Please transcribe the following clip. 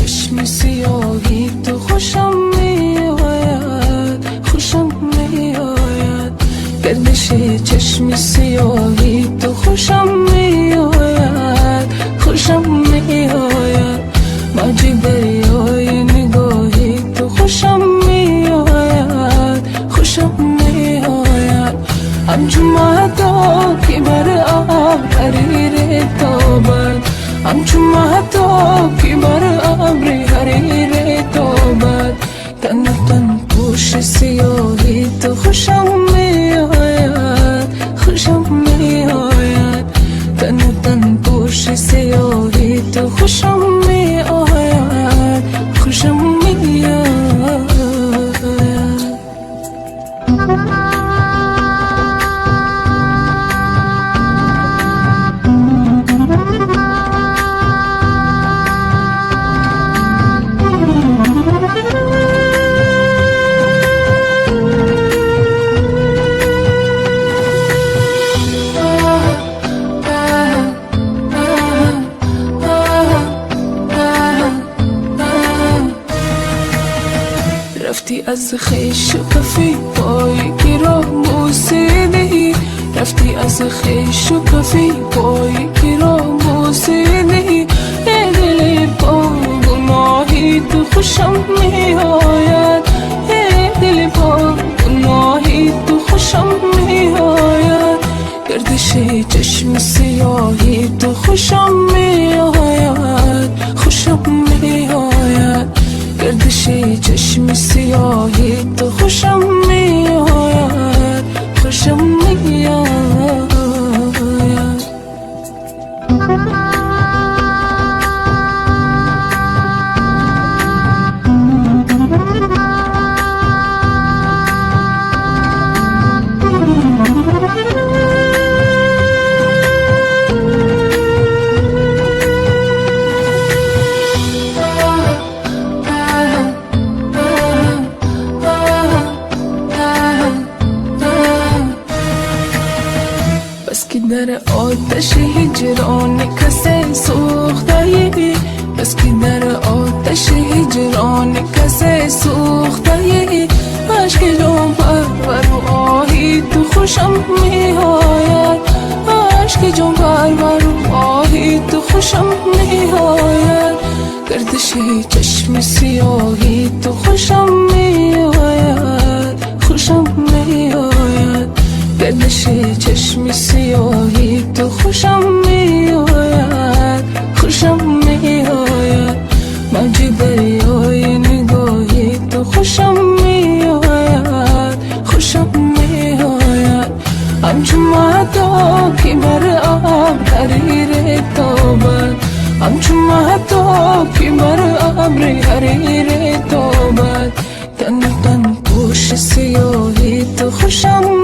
چشم سیاهی تو خوشم میآید، خوشم میآید. گردش چشم سیاهی تو خوشم میآید، خوشم میآید. موج دریای نگاهی تو خوشم میآید، خوشم میآید. همچون مهتاب که بر آب حریر تابد، همچون مهتاب که بر ابر حریر تابد. تن و تن پوش سیاهی تو خوشم میآید، خوشم میآید. تن و تن پوش سیاهی تو خوشم میآید، خوشم میآید. رفتی از خویش و کفی پای کی را بوسیدی، رفتی از خویش و کفی پای کی را بوسیدی. ای دل با گناهی تو خوشم میآید، ای دل با گناهی تو خوشم میآید. گردش چشم سیاهی تو خوشم میآید، خوشم میآید. گردش چشم سیاهی تو خوشم میآید، خوشم میآید. بس که در آتش هجران کسی سوخته‌ای، بس که در آتش هجران کسی سوخته‌ای. عشق جان پرور و آهی تو خوشم میآید، عشق جان پرور و آهی تو خوشم میآید. گردش چشم سیاهی تو خوشم میآید، خوشم میآید. گردش چشم سیاهی تو خوشم میآید، خوشم میآید. موج دریای نگاهی تو خوشم میآید، خوشم میآید. همچون مهتاب که بر آب حریر تابد، همچون مهتاب که بر ابر حریر تابد. تن و تن پوش سیاهی تو خوشم